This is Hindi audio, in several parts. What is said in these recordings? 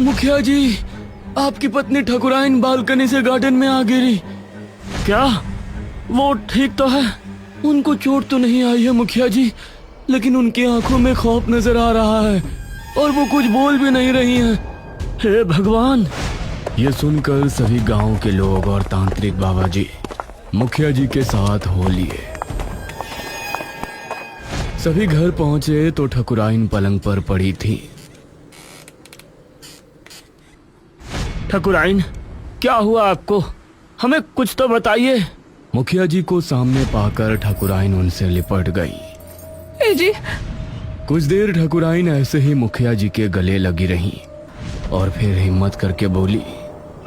मुखिया जी, आपकी पत्नी ठकुराइन बालकनी से गार्डन में आ गिरी। क्या वो ठीक तो है? उनको चोट तो नहीं आई है मुखिया जी, लेकिन उनकी आंखों में खौफ नजर आ रहा है और वो कुछ बोल भी नहीं रही हैं। हे भगवान! ये सुनकर सभी गांव के लोग और तांत्रिक बाबा जी मुखिया जी के साथ हो लिए। सभी घर पहुंचे तो ठकुराइन पलंग पर पड़ी थी। ठकुराइन, क्या हुआ आपको? हमें कुछ तो बताइए। मुखिया जी को सामने पाकर ठकुराइन उनसे लिपट गई। जी। कुछ देर ठकुराइन ऐसे ही मुखिया जी के गले लगी रही और फिर हिम्मत करके बोली,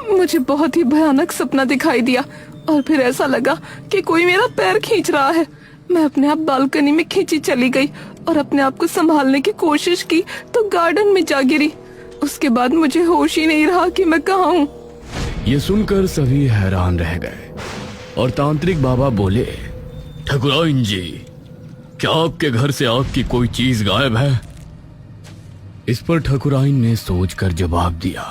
मुझे बहुत ही भयानक सपना दिखाई दिया और फिर ऐसा लगा कि कोई मेरा पैर खींच रहा है। मैं अपने आप बालकनी में खींची चली गई और अपने आप को संभालने की कोशिश की तो गार्डन में जा गिरी। उसके बाद मुझे होश ही नहीं रहा कि मैं कहाँ हूँ। ये सुनकर सभी हैरान रह गए और तांत्रिक बाबा बोले, ठकुराइन जी, क्या आपके घर से आपकी कोई चीज गायब है? इस पर ठकुराइन ने सोचकर जवाब दिया,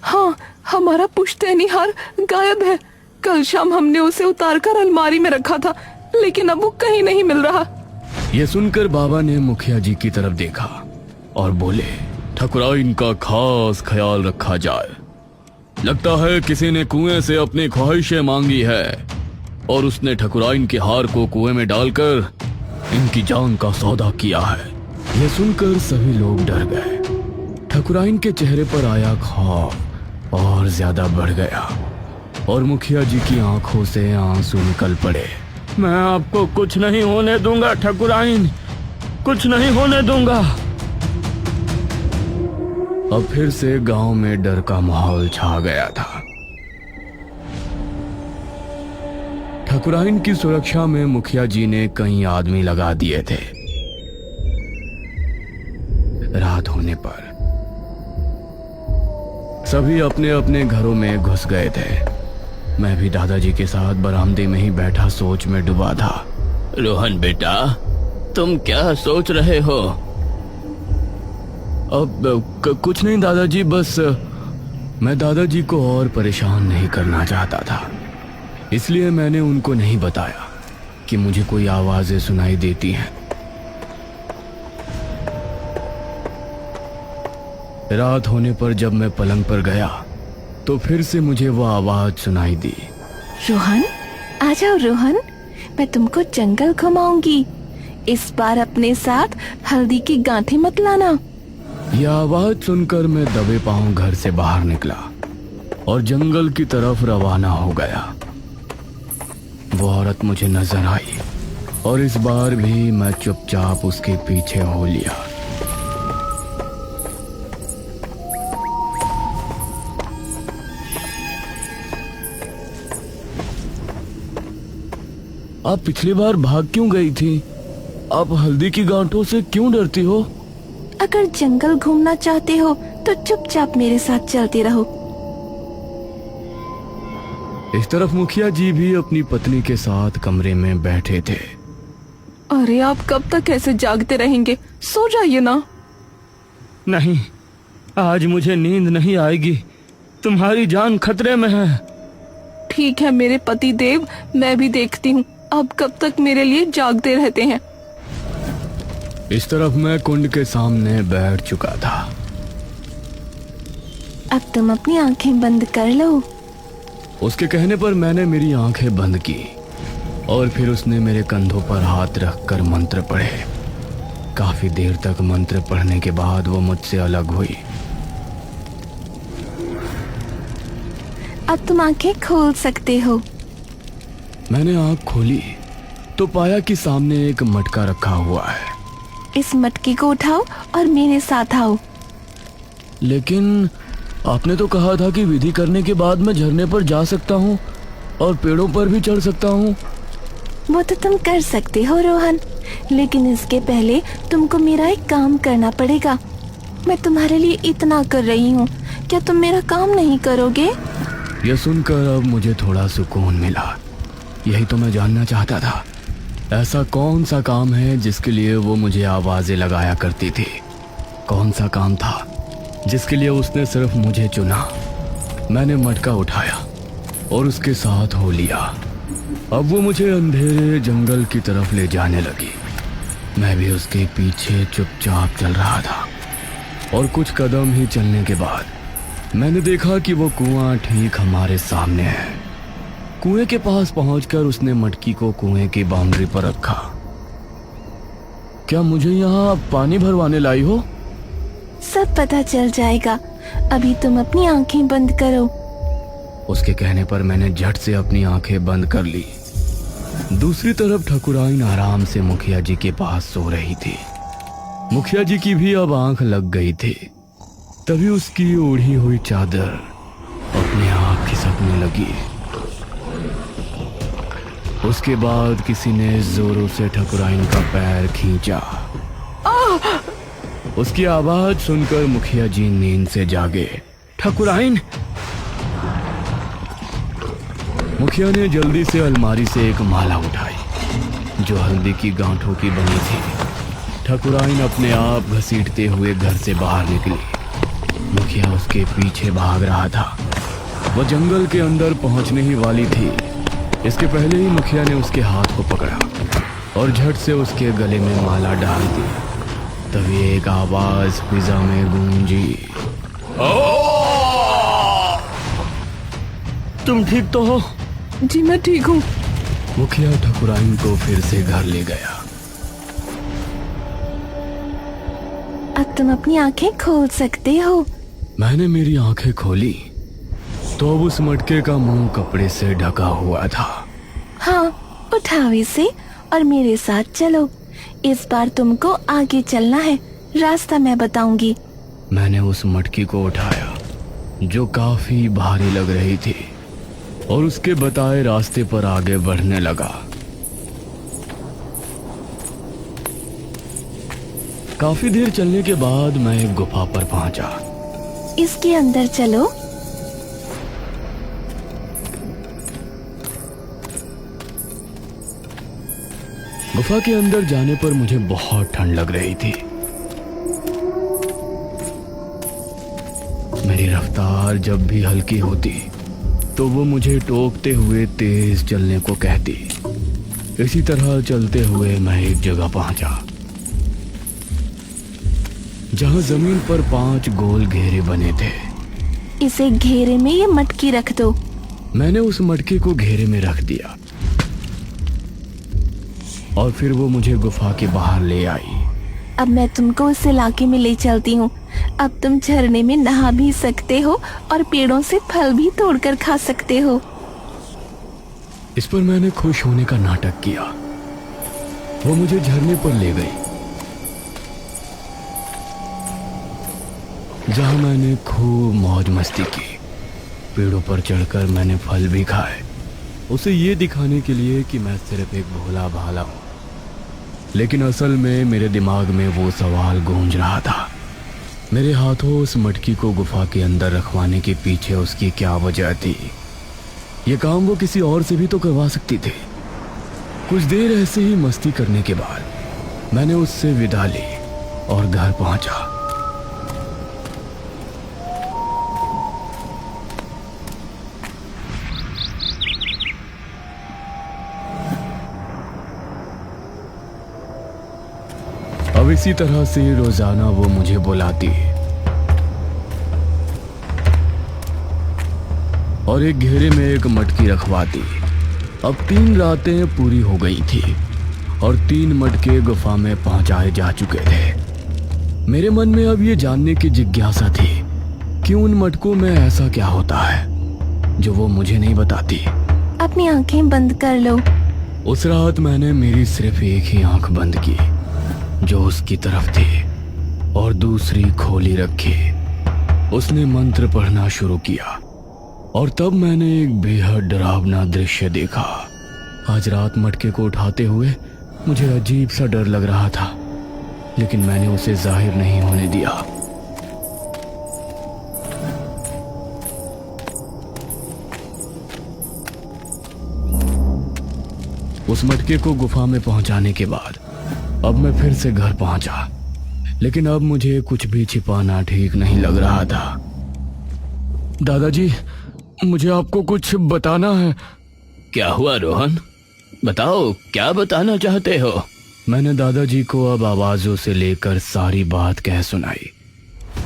हाँ, हमारा पुश्तैनी हार गायब है। कल शाम हमने उसे उतारकर अलमारी में रखा था, लेकिन अब वो कहीं नहीं मिल रहा। ये सुनकर बाबा ने मुखिया जी की तरफ देखा और बोले, ठकुराइन का खास ख्याल रखा जाए। लगता है किसी ने कुएं से अपनी ख्वाहिशें मांगी है और उसने ठकुराइन के हार को कुएं में डालकर इनकी जान का सौदा किया है। यह सुनकर सभी लोग डर गए। ठकुराइन के चेहरे पर आया खौफ और ज्यादा बढ़ गया और मुखिया जी की आंखों से आंसू निकल पड़े। मैं आपको कुछ नहीं होने दूंगा ठकुराइन, कुछ नहीं होने दूंगा। अब फिर से गांव में डर का माहौल छा गया था। ठकुराइन की सुरक्षा में मुखिया जी ने कई आदमी लगा दिए थे। रात होने पर सभी अपने अपने घरों में घुस गए थे। मैं भी दादाजी के साथ बरामदे में ही बैठा सोच में डूबा था। रोहन बेटा, तुम क्या सोच रहे हो? अब कुछ नहीं दादाजी, बस मैं दादाजी को और परेशान नहीं करना चाहता था, इसलिए मैंने उनको नहीं बताया कि मुझे कोई आवाजें सुनाई देती हैं। रात होने पर जब मैं पलंग पर गया तो फिर से मुझे वो आवाज सुनाई दी। रोहन, आ जाओ रोहन, मैं तुमको जंगल घुमाऊंगी। इस बार अपने साथ हल्दी की गांठें मत लाना। यह आवाज सुनकर मैं दबे पांव घर से बाहर निकला और जंगल की तरफ रवाना हो गया। वो औरत मुझे नजर आई और इस बार भी मैं चुपचाप उसके पीछे हो लिया। आप पिछली बार भाग क्यों गई थी? आप हल्दी की गांठों से क्यों डरती हो? अगर जंगल घूमना चाहते हो तो चुपचाप मेरे साथ चलते रहो। इस तरफ मुखिया जी भी अपनी पत्नी के साथ कमरे में बैठे थे। अरे आप कब तक ऐसे जागते रहेंगे? सो जाइए ना। नहीं, आज मुझे नींद नहीं आएगी। तुम्हारी जान खतरे में है। ठीक है मेरे पति देव, मैं भी देखती हूँ आप कब तक मेरे लिए जागते रहते हैं। इस तरफ मैं कुंड के सामने बैठ चुका था। अब तुम अपनी आंखें बंद कर लो। उसके कहने पर मैंने मेरी आंखें बंद की और फिर उसने मेरे कंधों पर हाथ रखकर मंत्र पढ़े। काफी देर तक मंत्र पढ़ने के बाद वो मुझसे अलग हुई। अब तुम आंखें खोल सकते हो। मैंने आंख खोली तो पाया कि सामने एक मटका रखा हुआ है। इस मटके को उठाओ और मेरे साथ आओ। लेकिन आपने तो कहा था कि विधि करने के बाद मैं झरने पर जा सकता हूँ और पेड़ों पर भी चढ़ सकता हूँ। वो तो तुम कर सकते हो रोहन, लेकिन इसके पहले तुमको मेरा एक काम करना पड़ेगा। मैं तुम्हारे लिए इतना कर रही हूँ, क्या तुम मेरा काम नहीं करोगे? यह सुनकर अब मुझे थोड़ा सुकून मिला। यही तो मैं जानना चाहता था। ऐसा कौन सा काम है जिसके लिए वो मुझे आवाजें लगाया करती थी? कौन सा काम था? जिसके लिए उसने सिर्फ मुझे चुना। मैंने मटका उठाया और उसके साथ हो लिया। अब वो मुझे अंधेरे जंगल की तरफ ले जाने लगी। मैं भी उसके पीछे चुपचाप चल रहा था और कुछ कदम ही चलने के बाद मैंने देखा कि वो कुआं ठीक हमारे सामने है। कुएं के पास पहुंचकर उसने मटकी को कुएं की बाउंड्री पर रखा। क्या मुझे यहाँ पानी भरवाने लाई हो? सब पता चल जाएगा, अभी तुम अपनी आंखें बंद करो। उसके कहने पर मैंने झट से अपनी आंखें बंद कर ली। दूसरी तरफ ठकुराइन आराम से मुखिया जी के पास सो रही थी। मुखिया जी की भी अब आंख लग गई थी। तभी उसकी ओढ़ी हुई चादर अपने आप खिसकने लगी। उसके बाद किसी ने जोरों से ठकुराइन का पैर खींचा। उसकी आवाज सुनकर मुखिया जी नींद से जागे। ठकुराइन! मुखिया ने जल्दी से अलमारी से एक माला उठाई जो हल्दी की गांठों की बनी थी। ठकुराइन अपने आप घसीटते हुए घर से बाहर निकली। मुखिया उसके पीछे भाग रहा था। वह जंगल के अंदर पहुंचने ही वाली थी। इसके पहले ही मुखिया ने उसके हाथ को पकड़ा और झट से उसके गले में माला डाल दी। तभी एक आवाज फिजा में गूंजी। तुम ठीक तो हो? जी मैं ठीक हूँ। मुखिया ठकुराइन को फिर से घर ले गया। अब तुम अपनी आंखें खोल सकते हो। मैंने मेरी आंखें खोली तो अब उस मटके का मुंह कपड़े से ढका हुआ था। हाँ, उठाओ इसे और मेरे साथ चलो। इस बार तुमको आगे चलना है, रास्ता मैं बताऊंगी। मैंने उस मटकी को उठाया जो काफी भारी लग रही थी और उसके बताए रास्ते पर आगे बढ़ने लगा। काफी देर चलने के बाद मैं एक गुफा पर पहुंचा। इसके अंदर चलो। गुफा के अंदर जाने पर मुझे बहुत ठंड लग रही थी। मेरी रफ्तार जब भी हल्की होती तो वो मुझे टोकते हुए तेज चलने को कहती। इसी तरह चलते हुए मैं एक जगह पहुंचा जहां जमीन पर 5 गोल घेरे बने थे। इसे घेरे में ये मटकी रख दो। मैंने उस मटके को घेरे में रख दिया और फिर वो मुझे गुफा के बाहर ले आई। अब मैं तुमको उस इलाके में ले चलती हूँ। अब तुम झरने में नहा भी सकते हो और पेड़ों से फल भी तोड़कर खा सकते हो। इस पर मैंने खुश होने का नाटक किया। वो मुझे झरने पर ले गई जहां मैंने खूब मौज मस्ती की। पेड़ों पर चढ़कर मैंने फल भी खाए, उसे ये दिखाने के लिए कि मैं सिर्फ एक भोला भाला हूं। लेकिन असल में मेरे दिमाग में वो सवाल गूंज रहा था, मेरे हाथों उस मटकी को गुफा के अंदर रखवाने के पीछे उसकी क्या वजह थी? ये काम वो किसी और से भी तो करवा सकती थी। कुछ देर ऐसे ही मस्ती करने के बाद मैंने उससे विदा ली और घर पहुंचा। अब इसी तरह से रोजाना वो मुझे बुलाती और एक घेरे में एक मटकी रखवाती। अब 3 रातें पूरी हो गई थी और 3 मटके गुफा में पहुंचाए जा चुके थे। मेरे मन में अब ये जानने की जिज्ञासा थी कि उन मटकों में ऐसा क्या होता है जो वो मुझे नहीं बताती। अपनी आंखें बंद कर लो। उस रात मैंने मेरी सिर्फ एक ही आंख बंद की जो उसकी तरफ थी और दूसरी खोली रखी। उसने मंत्र पढ़ना शुरू किया और तब मैंने एक बेहद डरावना दृश्य देखा। आज रात मटके को उठाते हुए मुझे अजीब सा डर लग रहा था, लेकिन मैंने उसे जाहिर नहीं होने दिया। उस मटके को गुफा में पहुंचाने के बाद अब मैं फिर से घर पहुंचा, लेकिन अब मुझे कुछ भी छिपाना ठीक नहीं लग रहा था। दादाजी, मुझे आपको कुछ बताना है। क्या हुआ रोहन? बताओ, क्या बताना चाहते हो? मैंने दादाजी को अब आवाजों से लेकर सारी बात कह सुनाई,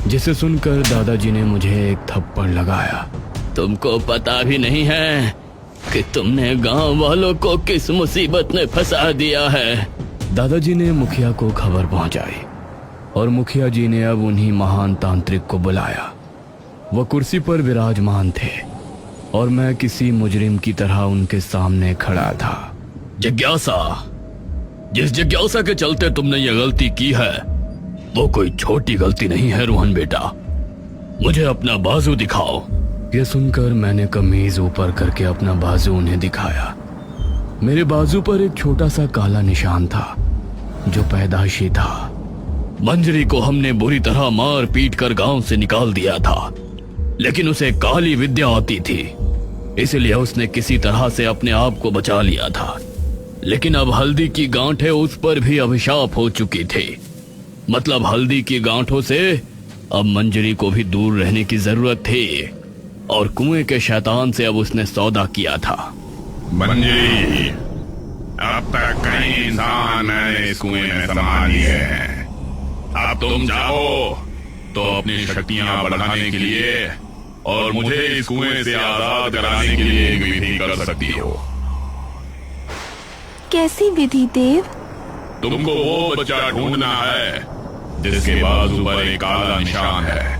जिसे सुनकर दादाजी ने मुझे एक थप्पड़ लगाया। तुमको पता भी नहीं है कि तुमने गांव वालों को किस मुसीबत में फंसा दिया है। दादाजी ने मुखिया को खबर पहुंचाई और मुखिया जी ने अब उन्हीं महान तांत्रिक को बुलाया। वह कुर्सी पर विराजमान थे और मैं किसी मुजरिम की तरह उनके सामने खड़ा था। जिज्ञासा, जिस जिज्ञासा के चलते तुमने ये गलती की है वो कोई छोटी गलती नहीं है रोहन बेटा। मुझे अपना बाजू दिखाओ। यह सुनकर मैंने कमीज ऊपर करके अपना बाजू उन्हें दिखाया। मेरे बाजू पर एक छोटा सा काला निशान था जो पैदाइशी था। मंजरी को हमने बुरी तरह मार पीट कर गांव से निकाल दिया था, लेकिन उसे काली विद्या आती थी, इसलिए उसने किसी तरह से अपने आप को बचा लिया था। लेकिन अब हल्दी की गांठें उस पर भी अभिशाप हो चुकी थी। मतलब हल्दी की गांठों से अब मंजरी को भी दूर रहने की जरूरत थी और कुएं के शैतान से अब उसने सौदा किया था। मंजरी, अब तक कई इंसान मैंने इस कुएं में समा लिए हैं। अब तुम जाओ तो अपनी शक्तियां बढ़ाने के लिए और मुझे इस कुएं से आजाद कराने के लिए एक विधि कर सकती हो। कैसी विधि देव? तुमको वो बच्चा ढूंढना है जिसके बाजू पर एक काला निशान है।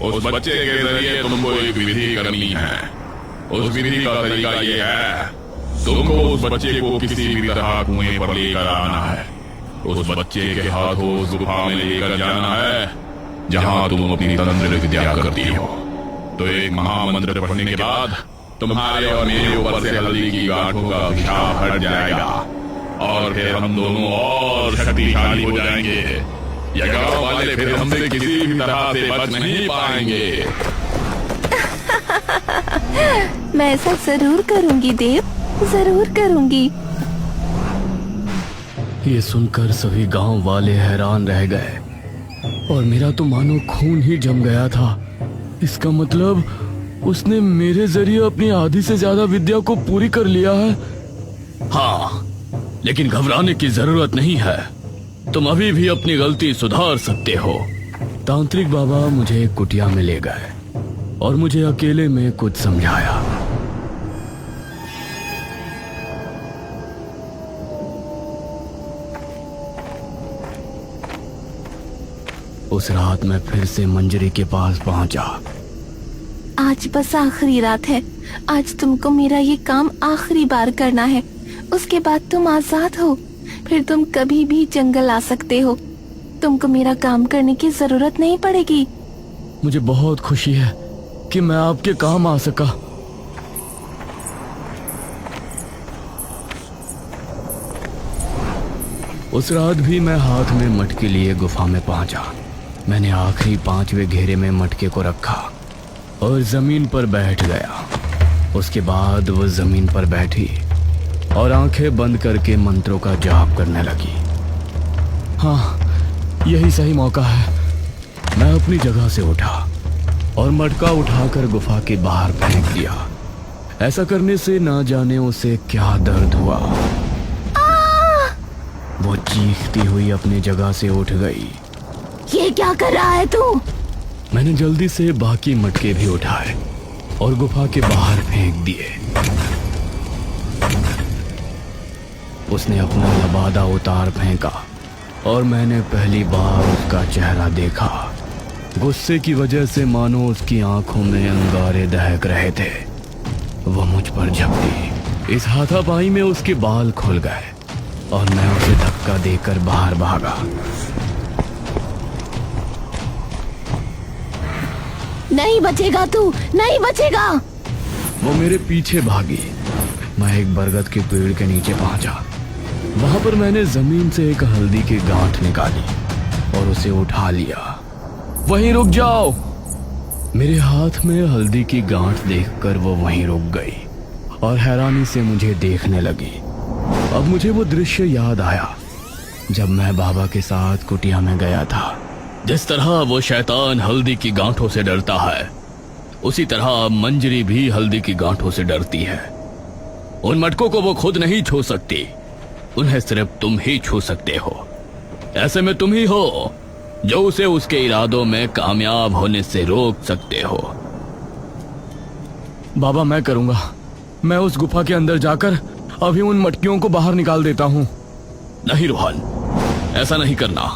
उस बच्चे के जरिए तुमको एक विधि करनी है। उस विधि का तरीका ये है, तुमको उस बच्चे को किसी भी तरह कुएं पर लेकर आना है। उस बच्चे के हाथों उस गुफा में लेकर जाना है जहां तुम अपनी तंत्र विद्या करती हो। तो एक महामंत्र पढ़ने के बाद तुम्हारे और मेरे ऊपर से हल्दी की गांठों का अभिशाप हट जाएगा और फिर हम दोनों और शक्तिशाली हो जाएंगे। ये गांव वाले फिर हमसे किसी भी तरह से बच नहीं पाएंगे। मैं ऐसा जरूर करूंगी देव, जरूर करूंगी। ये सुनकर सभी गांव वाले हैरान रह गए और मेरा तो मानो खून ही जम गया था। इसका मतलब उसने मेरे जरिए अपनी आधी से ज्यादा विद्या को पूरी कर लिया है। हाँ, लेकिन घबराने की जरूरत नहीं है। तुम अभी भी अपनी गलती सुधार सकते हो। तांत्रिक बाबा मुझे एक कुटिया में ले गए और मुझे अकेले में कुछ समझाया। उस रात मैं फिर से मंजरी के पास पहुंचा। आज बस आखिरी रात है। आज तुमको मेरा ये काम आखिरी बार करना है। उसके बाद तुम आजाद हो। फिर तुम कभी भी जंगल आ सकते हो। तुमको मेरा काम करने की जरूरत नहीं पड़ेगी। मुझे बहुत खुशी है कि मैं आपके काम आ सका। उस रात भी मैं हाथ में मटके लिए गुफा में पहुंचा। मैंने आखिरी 5वें घेरे में मटके को रखा और जमीन पर बैठ गया। उसके बाद वो जमीन पर बैठी और आंखें बंद करके मंत्रों का जाप करने लगी। हाँ, यही सही मौका है। मैं अपनी जगह से उठा और मटका उठाकर गुफा के बाहर फेंक दिया। ऐसा करने से ना जाने उसे क्या दर्द हुआ। वो चीखती हुई अपनी जगह से उठ गई। ये क्या कर रहा है तू? मैंने जल्दी से बाकी मटके भी उठाए और गुफा के बाहर फेंक दिए। उसने अपना लबादा उतार फेंका और मैंने पहली बार उसका चेहरा देखा। गुस्से की वजह से मानो उसकी आंखों में अंगारे दहक रहे थे। वो मुझ पर झपटी। इस हाथापाई में उसके बाल खुल गए और मैं उसे धक्का देकर बाहर भागा। नहीं बचेगा तू, नहीं बचेगा। वो मेरे पीछे भागी। मैं एक बरगद के पेड़ के नीचे पहुंचा। वहां पर मैंने जमीन से एक हल्दी की गांठ निकाली और उसे उठा लिया। वहीं रुक जाओ। मेरे हाथ में हल्दी की गांठ देखकर वो वहीं रुक गई और हैरानी से मुझे देखने लगी। अब मुझे वो दृश्य याद आया जब मैं बाबा के साथ कुटिया में गया था जिस तरह वो शैतान हल्दी की गांठों से डरता है, उसी तरह मंजरी भी हल्दी की गांठों से डरती है। उन मटकों को वो खुद नहीं छू सकती, उन्हें सिर्फ तुम ही छू सकते हो। ऐसे में तुम ही हो जो उसे उसके इरादों में कामयाब होने से रोक सकते हो। बाबा, मैं करूंगा। मैं उस गुफा के अंदर जाकर अभी उन मटकियों को बाहर निकाल देता हूं। नहीं रोहन, ऐसा नहीं करना।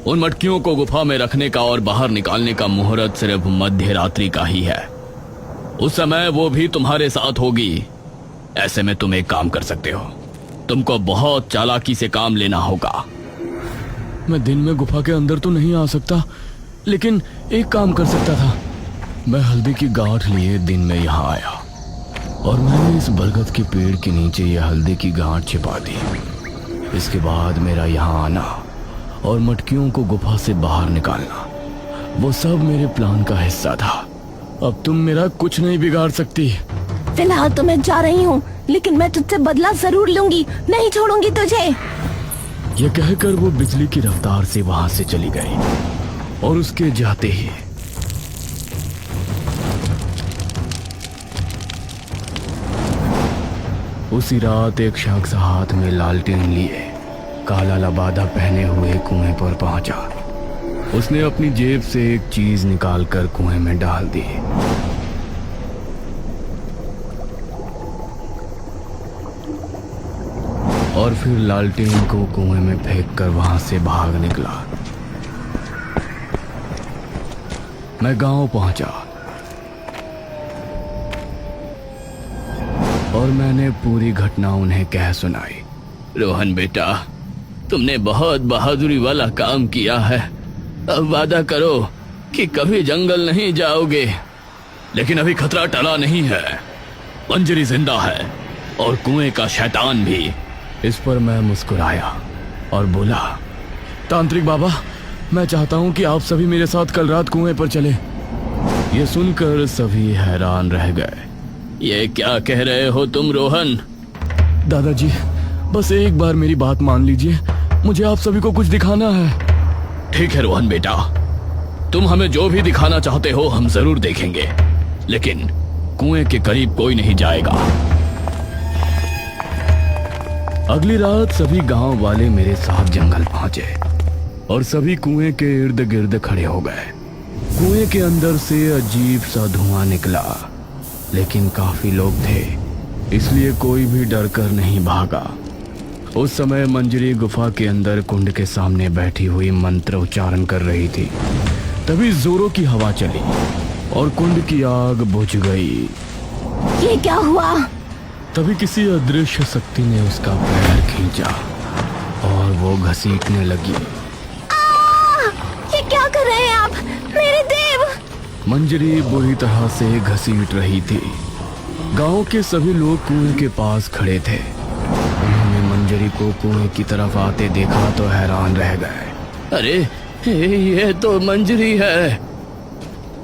उन मटकियों को गुफा में रखने का और बाहर निकालने का मुहूर्त सिर्फ मध्य रात्रि का ही है। उस समय वो भी तुम्हारे साथ होगी। ऐसे में तुम एक काम कर सकते हो, तुमको बहुत चालाकी से काम लेना होगा। मैं दिन में गुफा के अंदर तो नहीं आ सकता, लेकिन एक काम कर सकता था। मैं हल्दी की गांठ लिए दिन में यहाँ आया और मैंने इस बरगद के पेड़ के नीचे ये हल्दी की गांठ छिपा दी। इसके बाद मेरा यहाँ आना और मटकियों को गुफा से बाहर निकालना, वो सब मेरे प्लान का हिस्सा था। अब तुम मेरा कुछ नहीं बिगाड़ सकती। फिलहाल तो मैं जा रही हूँ, लेकिन मैं तुझसे बदला जरूर लूंगी, नहीं छोड़ूंगी तुझे। ये कहकर वो बिजली की रफ्तार से वहां से चली गई और उसके जाते ही उसी रात एक शख्स हाथ में लालटेन लिए काला लबादा पहने हुए कुएं पर पहुंचा। उसने अपनी जेब से एक चीज निकालकर कुएं में डाल दी। और फिर लालटेन को कुएं में फेंककर वहां से भाग निकला। मैं गांव पहुंचा और मैंने पूरी घटना उन्हें कह सुनाई। रोहन बेटा, तुमने बहुत बहादुरी वाला काम किया है। अब वादा करो कि कभी जंगल नहीं जाओगे। लेकिन अभी खतरा टला नहीं है। मंजरी जिंदा है और कुएं का शैतान भी। इस पर मैं मुस्कुराया और बोला, तांत्रिक बाबा, मैं चाहता हूं कि आप सभी मेरे साथ कल रात कुएं पर चलें। ये सुनकर सभी हैरान रह गए। ये क्या कह रहे हो तुम रोहन? दादाजी, बस एक बार मेरी बात मान लीजिए, मुझे आप सभी को कुछ दिखाना है। ठीक है रोहन बेटा, तुम हमें जो भी दिखाना चाहते हो हम जरूर देखेंगे, लेकिन कुएं के करीब कोई नहीं जाएगा। अगली रात सभी गांव वाले मेरे साथ जंगल पहुंचे और सभी कुएं के इर्द गिर्द खड़े हो गए। कुएं के अंदर से अजीब सा धुआं निकला, लेकिन काफी लोग थे, इसलिए कोई भी डर कर नहीं भागा। उस समय मंजरी गुफा के अंदर कुंड के सामने बैठी हुई मंत्र उच्चारण कर रही थी। तभी जोरों की हवा चली और कुंड की आग बुझ गई। ये क्या हुआ? तभी किसी अदृश्य शक्ति ने उसका पैर खींचा और वो घसीटने लगी। ये क्या कर रहे हैं आप? मेरे देव! मंजरी बुरी तरह से घसीट रही थी। गांव के सभी लोग कुएं के पास खड़े थे। उन्होंने मंजरी को कुएं की तरफ आते देखा तो हैरान रह गए। अरे, ये तो मंजरी है।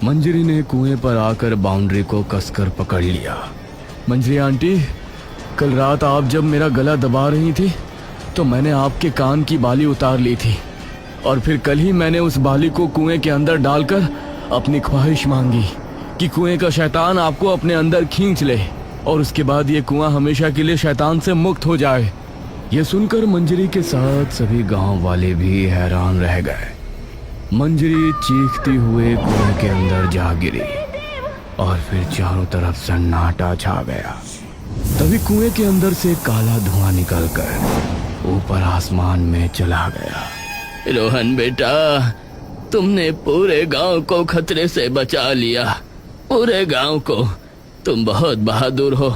मंजरी ने कुएं पर आकर बाउंड्री को कसकर पकड़ लिया। मंजरी आंटी, कल रात आप जब मेरा गला दबा रही थी तो मैंने आपके कान की बाली उतार ली थी और फिर कल ही मैंने उस बाली को कुएं के अंदर डालकर अपनी ख्वाहिश मांगी कि कुएं का शैतान आपको अपने अंदर खींच ले और उसके बाद ये कुआं हमेशा के लिए शैतान से मुक्त हो जाए। ये सुनकर मंजरी के साथ सभी गांव वाले भी हैरान रह गए। मंजरी चीखती हुए कुएं के अंदर जा गिरी और फिर चारों तरफ सन्नाटा छा गया। तभी कुएं के अंदर से काला धुआं निकलकर ऊपर आसमान में चला गया। रोहन बेटा, तुमने पूरे गांव को खतरे से बचा लिया। पूरे गांव को। तुम बहुत बहादुर हो।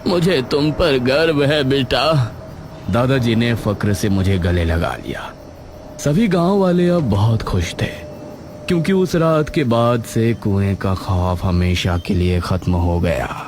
मुझे तुम पर गर्व है बेटा। दादाजी ने फक्र से मुझे गले लगा लिया। सभी गांव वाले अब बहुत खुश थे, क्योंकि उस रात के बाद से कुएं का खौफ हमेशा के लिए खत्म हो गया।